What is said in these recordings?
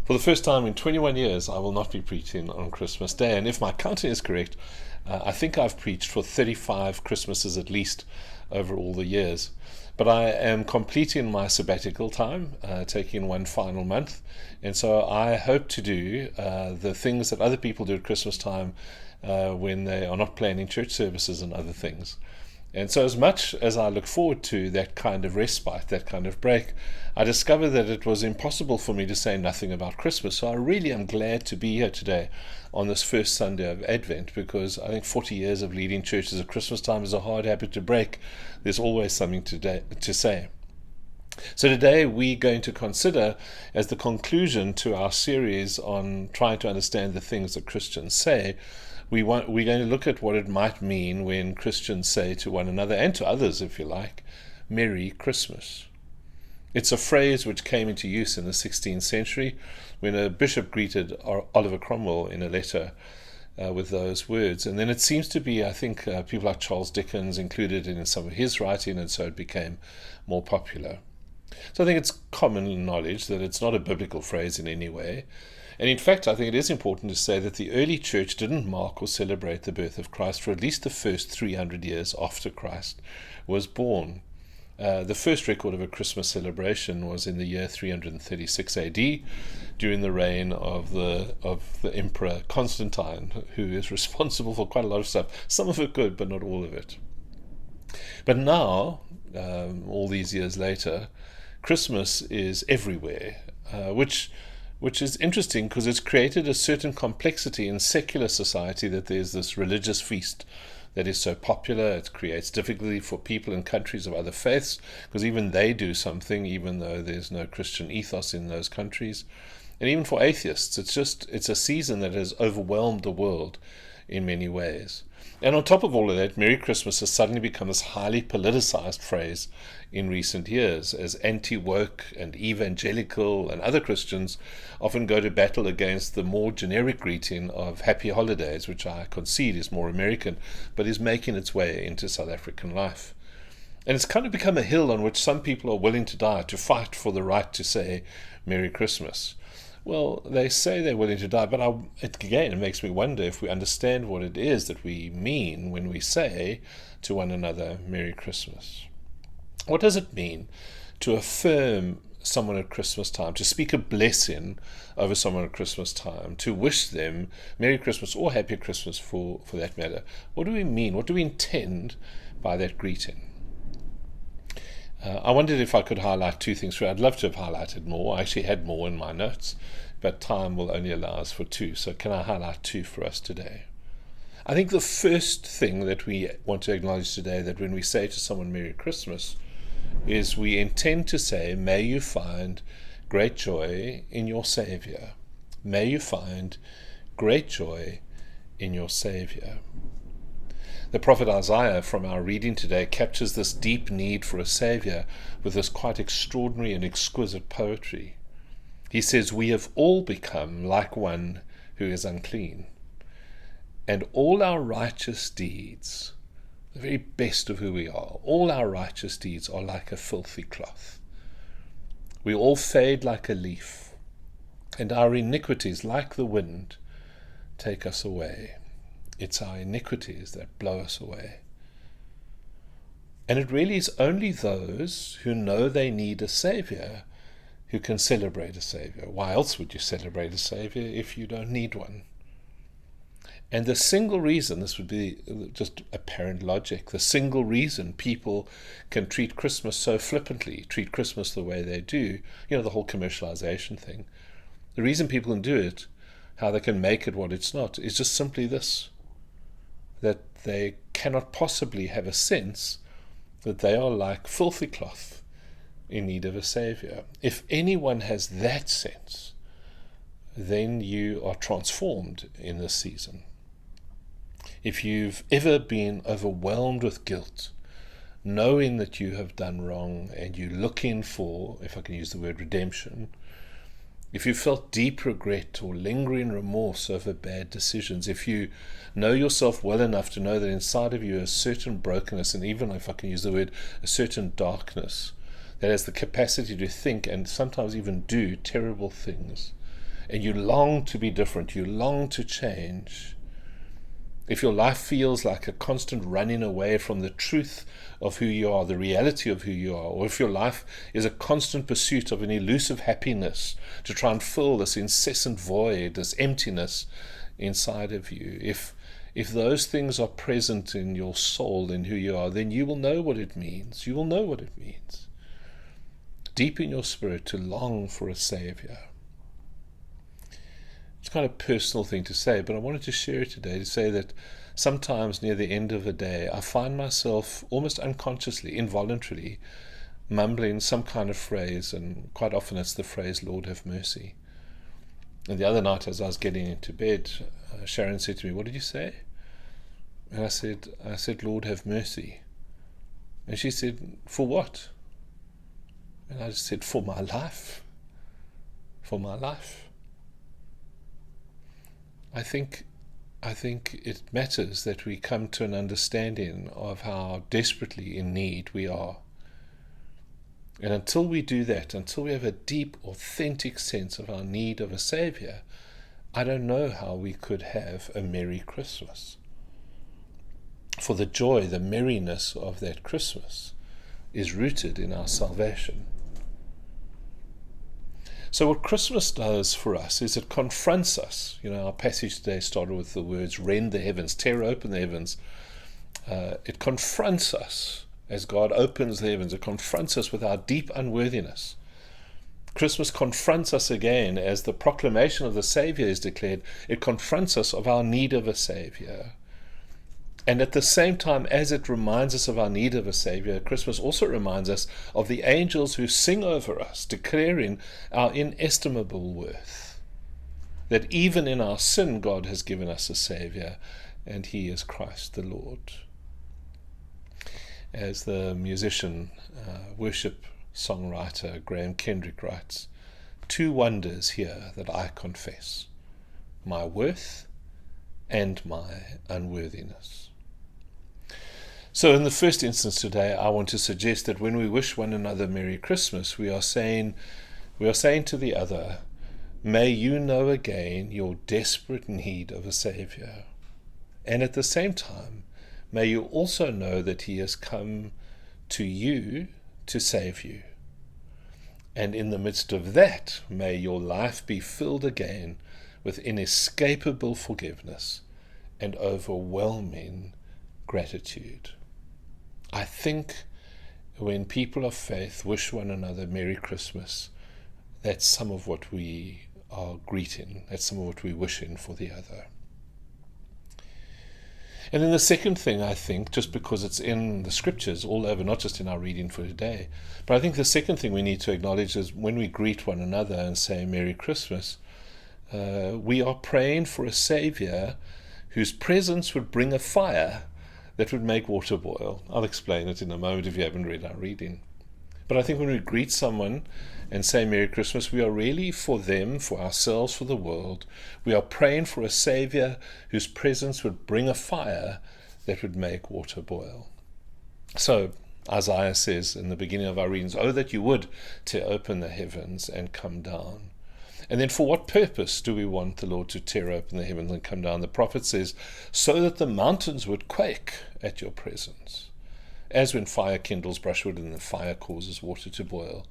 For the first time in 21 years, I will not be preaching on Christmas Day. And if my counting is correct, I think I've preached for 35 Christmases at least over all the years. But I am completing my sabbatical time, taking one final month. And so I hope to do the things that other people do at Christmas time when they are not planning church services and other things. And so as much as I look forward to that kind of respite, that kind of break, I discovered that it was impossible for me to say nothing about Christmas. So I really am glad to be here today on this first Sunday of Advent, because I think 40 years of leading churches at Christmas time is a hard habit to break. There's always something to say. So today we're going to consider, as the conclusion to our series on trying to understand the things that Christians say, we're going to look at what it might mean when Christians say to one another, and to others if you like, Merry Christmas. It's a phrase which came into use in the 16th century when a bishop greeted Oliver Cromwell in a letter with those words. And then it seems to be, I think, people like Charles Dickens included it in some of his writing, and so it became more popular. So I think it's common knowledge that it's not a biblical phrase in any way. And in fact, I think it is important to say that the early church didn't mark or celebrate the birth of Christ for at least the first 300 years after Christ was born. The first record of a Christmas celebration was in the year 336 AD, during the reign of the Emperor Constantine, who is responsible for quite a lot of stuff. Some of it good, but not all of it. But now, all these years later, Christmas is everywhere, which is interesting because it's created a certain complexity in secular society, that there's this religious feast that is so popular. It creates difficulty for people in countries of other faiths, because even they do something, even though there's no Christian ethos in those countries. And even for atheists, it's a season that has overwhelmed the world in many ways. And on top of all of that, Merry Christmas has suddenly become this highly politicized phrase in recent years, as anti-woke and evangelical and other Christians often go to battle against the more generic greeting of Happy Holidays, which I concede is more American, but is making its way into South African life. And it's kind of become a hill on which some people are willing to die to fight for the right to say Merry Christmas. Well, they say they're willing to die, but it makes me wonder if we understand what it is that we mean when we say to one another, Merry Christmas. What does it mean to affirm someone at Christmas time, to speak a blessing over someone at Christmas time, to wish them Merry Christmas or Happy Christmas for that matter? What do we mean? What do we intend by that greeting? I wondered if I could highlight two things. I'd love to have highlighted more. I actually had more in my notes, but time will only allow us for two. So can I highlight two for us today? I think the first thing that we want to acknowledge today, that when we say to someone Merry Christmas, is we intend to say, may you find great joy in your Savior. May you find great joy in your Savior. The prophet Isaiah, from our reading today, captures this deep need for a Saviour with this quite extraordinary and exquisite poetry. He says, we have all become like one who is unclean, and all our righteous deeds, the very best of who we are, all our righteous deeds are like a filthy cloth. We all fade like a leaf, and our iniquities, like the wind, take us away. It's our iniquities that blow us away. And it really is only those who know they need a Saviour who can celebrate a Saviour. Why else would you celebrate a Saviour if you don't need one? And the single reason, this would be just apparent logic, the single reason people can treat Christmas so flippantly, treat Christmas the way they do, the whole commercialization thing, the reason people can do it, how they can make it what it's not, is just simply this: that they cannot possibly have a sense that they are like filthy cloth in need of a Saviour. If anyone has that sense, then you are transformed in this season. If you've ever been overwhelmed with guilt, knowing that you have done wrong, and you're looking for, if I can use the word, redemption, if you felt deep regret or lingering remorse over bad decisions, if you know yourself well enough to know that inside of you is a certain brokenness, and even, if I can use the word, a certain darkness that has the capacity to think and sometimes even do terrible things, and you long to be different, you long to change, if your life feels like a constant running away from the truth of who you are, the reality of who you are, or if your life is a constant pursuit of an elusive happiness to try and fill this incessant void, this emptiness inside of you, if those things are present in your soul, in who you are, then you will know what it means. You will know what it means, deep in your spirit, to long for a Savior. It's kind of a personal thing to say, but I wanted to share it today, to say that sometimes near the end of a day, I find myself almost unconsciously, involuntarily, mumbling some kind of phrase, and quite often it's the phrase, Lord have mercy. And the other night as I was getting into bed, Sharon said to me, what did you say? And I said, Lord have mercy. And she said, for what? And I just said, for my life. For my life. I think it matters that we come to an understanding of how desperately in need we are. And until we do that, until we have a deep, authentic sense of our need of a Savior, I don't know how we could have a Merry Christmas. For the joy, the merriness of that Christmas is rooted in our salvation. So what Christmas does for us is it confronts us. Our passage today started with the words, rend the heavens, tear open the heavens. It confronts us as God opens the heavens. It confronts us with our deep unworthiness. Christmas confronts us again as the proclamation of the Savior is declared. It confronts us of our need of a Savior. And at the same time, as it reminds us of our need of a Savior, Christmas also reminds us of the angels who sing over us, declaring our inestimable worth. That even in our sin, God has given us a Savior, and He is Christ the Lord. As the musician, worship songwriter Graham Kendrick writes, 2 wonders here that I confess, my worth and my unworthiness. So in the first instance today, I want to suggest that when we wish one another Merry Christmas, we are saying to the other, may you know again your desperate need of a Savior. And at the same time, may you also know that He has come to you to save you. And in the midst of that, may your life be filled again with inescapable forgiveness and overwhelming gratitude. I think when people of faith wish one another Merry Christmas, that's some of what we are greeting, that's some of what we're wishing for the other. And then the second thing, I think, just because it's in the scriptures all over, not just in our reading for today, but I think the second thing we need to acknowledge is when we greet one another and say Merry Christmas, we are praying for a Savior whose presence would bring a fire that would make water boil. I'll explain it in a moment if you haven't read our reading. But I think when we greet someone and say Merry Christmas, we are really for them, for ourselves, for the world. We are praying for a Savior whose presence would bring a fire that would make water boil. So Isaiah says in the beginning of our readings, oh, that you would tear open the heavens and come down. And then for what purpose do we want the Lord to tear open the heavens and come down? The prophet says, so that the mountains would quake at your presence, as when fire kindles brushwood and the fire causes water to boil.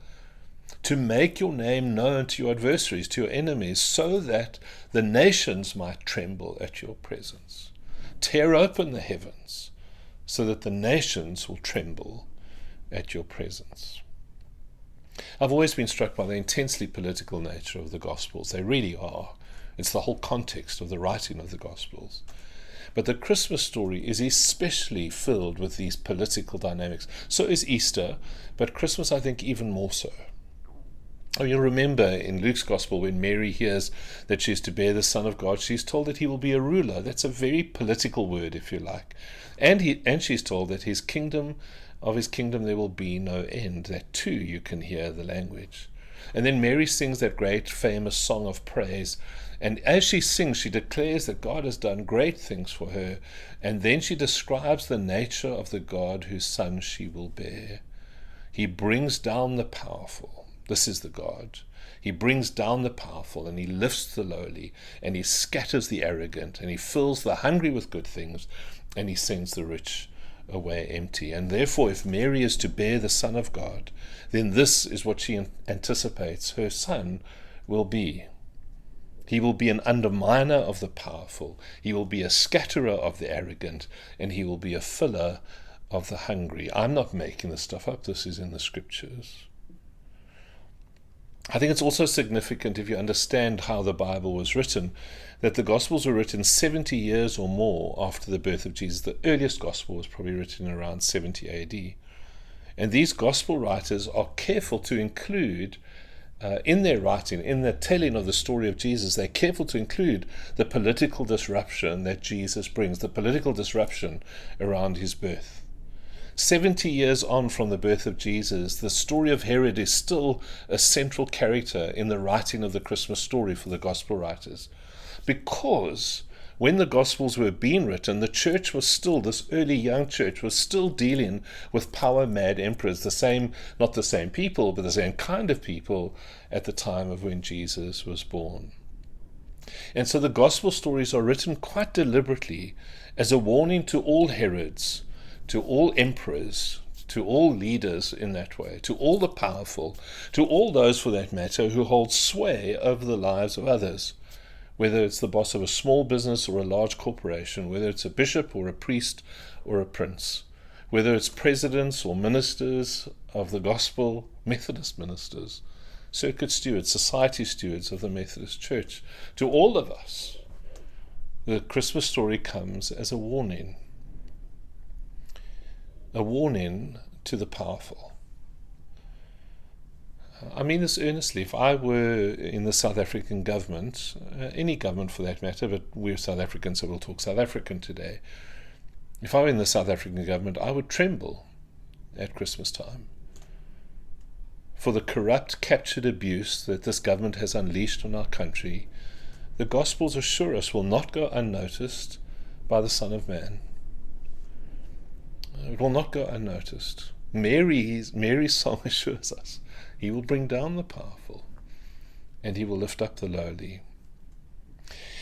To make your name known to your adversaries, to your enemies, so that the nations might tremble at your presence. Tear open the heavens, so that the nations will tremble at your presence. I've always been struck by the intensely political nature of the Gospels. They really are. It's the whole context of the writing of the Gospels. But the Christmas story is especially filled with these political dynamics. So is Easter, but Christmas, I think, even more so. Oh, you'll remember in Luke's Gospel when Mary hears that she is to bear the Son of God, she's told that he will be a ruler. That's a very political word, if you like. And she's told that of his kingdom there will be no end. That too you can hear the language. And then Mary sings that great famous song of praise. And as she sings, she declares that God has done great things for her. And then she describes the nature of the God whose Son she will bear. He brings down the powerful. This is the God He brings down the powerful, and he lifts the lowly, and he scatters the arrogant, and he fills the hungry with good things, and he sends the rich away empty. And therefore, if Mary is to bear the Son of God, then this is what she anticipates her Son will be. He will be an underminer of the powerful. He will be a scatterer of the arrogant, and he will be a filler of the hungry. I'm not making this stuff up. This is in the scriptures. I think it's also significant, if you understand how the Bible was written, that the Gospels were written 70 years or more after the birth of Jesus. The earliest Gospel was probably written around 70 AD. And these Gospel writers are careful to include in their writing, in the telling of the story of Jesus, they're careful to include the political disruption that Jesus brings, the political disruption around his birth. 70 years on from the birth of Jesus, the story of Herod is still a central character in the writing of the Christmas story for the Gospel writers. Because when the Gospels were being written, the church was still, this early young church was still dealing with power-mad emperors, not the same people, but the same kind of people at the time of when Jesus was born. And so the Gospel stories are written quite deliberately as a warning to all Herods, to all emperors, to all leaders in that way, to all the powerful, to all those, for that matter, who hold sway over the lives of others. Whether it's the boss of a small business or a large corporation, whether it's a bishop or a priest or a prince, whether it's presidents or ministers of the gospel, Methodist ministers, circuit stewards, society stewards of the Methodist Church, to all of us, the Christmas story comes as a warning to the powerful. I mean this earnestly. If I were in the South African government, any government for that matter, but we're South Africans, so we'll talk South African today. If I were in the South African government, I would tremble at Christmas time for the corrupt, captured abuse that this government has unleashed on our country. The Gospels assure us will not go unnoticed by the Son of Man. It will not go unnoticed. Mary's song assures us he will bring down the powerful, and he will lift up the lowly.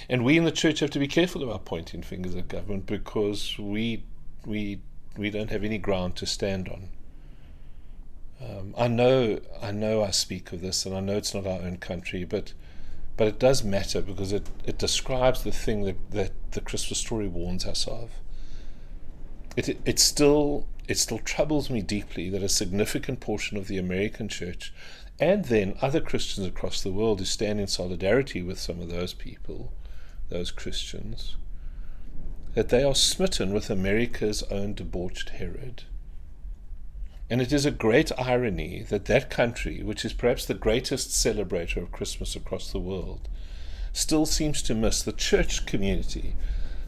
And we in the church have to be careful about pointing fingers at government, because we don't have any ground to stand on. I know I speak of this, and I know it's not our own country, but it does matter, because it describes the thing that the Christmas story warns us of. It still troubles me deeply that a significant portion of the American church, and then other Christians across the world who stand in solidarity with some of those people, those Christians, that they are smitten with America's own debauched Herod. And it is a great irony that country, which is perhaps the greatest celebrator of Christmas across the world, still seems to miss, the church community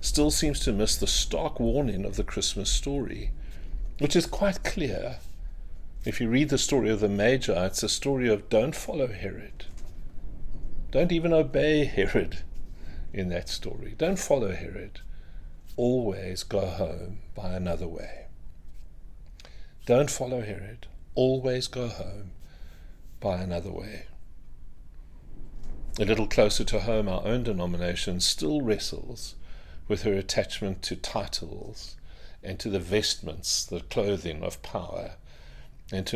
still seems to miss the stark warning of the Christmas story, which is quite clear. If you read the story of the Magi, it's a story of don't follow Herod. Don't even obey Herod in that story. Don't follow Herod. Always go home by another way. Don't follow Herod. Always go home by another way. A little closer to home, our own denomination still wrestles with her attachment to titles and to the vestments, the clothing of power, and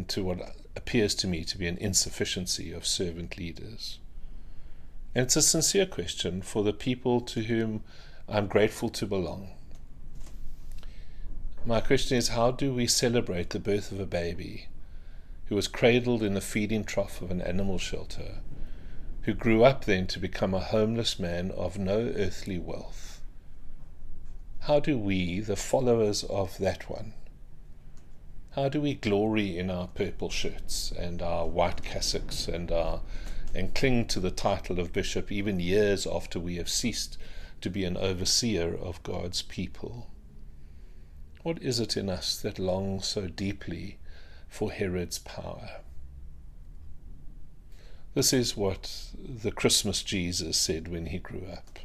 to what appears to me to be an insufficiency of servant leaders. And it's a sincere question for the people to whom I'm grateful to belong. My question is, how do we celebrate the birth of a baby who was cradled in the feeding trough of an animal shelter, who grew up then to become a homeless man of no earthly wealth? How do we, the followers of that one, how do we glory in our purple shirts and our white cassocks and cling to the title of bishop even years after we have ceased to be an overseer of God's people? What is it in us that longs so deeply for Herod's power? This is what the Christmas Jesus said when he grew up.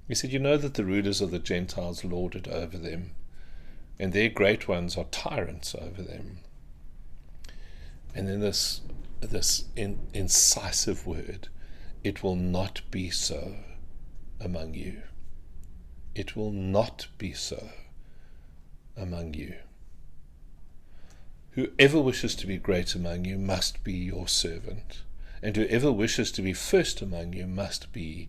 He said, you know that the rulers of the Gentiles lord it over them, and their great ones are tyrants over them. And then this this incisive word, it will not be so among you. It will not be so among you. Whoever wishes to be great among you must be your servant, and whoever wishes to be first among you must be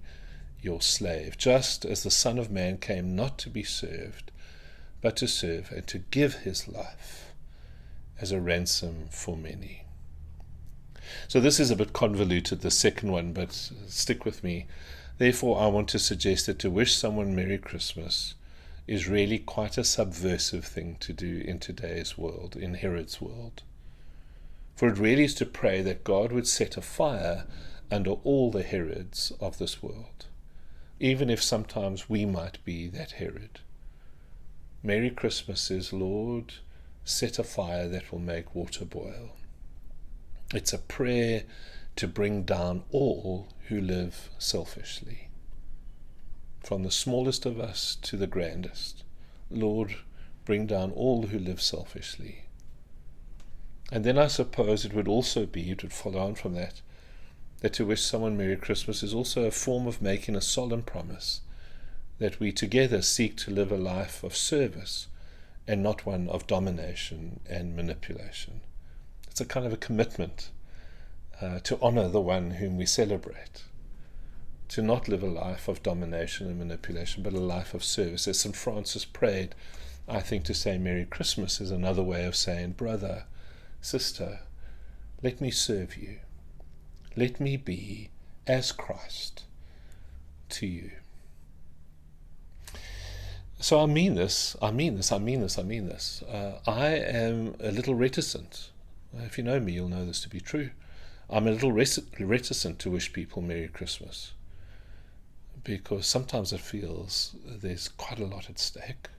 your slave, just as the Son of Man came not to be served, but to serve and to give his life as a ransom for many. So this is a bit convoluted, the second one, but stick with me. Therefore, I want to suggest that to wish someone Merry Christmas is really quite a subversive thing to do in today's world, in Herod's world. For it really is to pray that God would set a fire under all the Herods of this world, even if sometimes we might be that Herod. Merry Christmas is, Lord, set a fire that will make water boil. It's a prayer to bring down all who live selfishly, from the smallest of us to the grandest. Lord, bring down all who live selfishly. And then I suppose it would follow on from that to wish someone Merry Christmas is also a form of making a solemn promise that we together seek to live a life of service and not one of domination and manipulation. It's a kind of a commitment to honor the one whom we celebrate, to not live a life of domination and manipulation, but a life of service. As St. Francis prayed, I think to say Merry Christmas is another way of saying, brother, sister, let me serve you. Let me be as Christ to you. So I mean this. I am a little reticent. If you know me, you'll know this to be true. I'm a little reticent to wish people Merry Christmas, because sometimes it feels there's quite a lot at stake.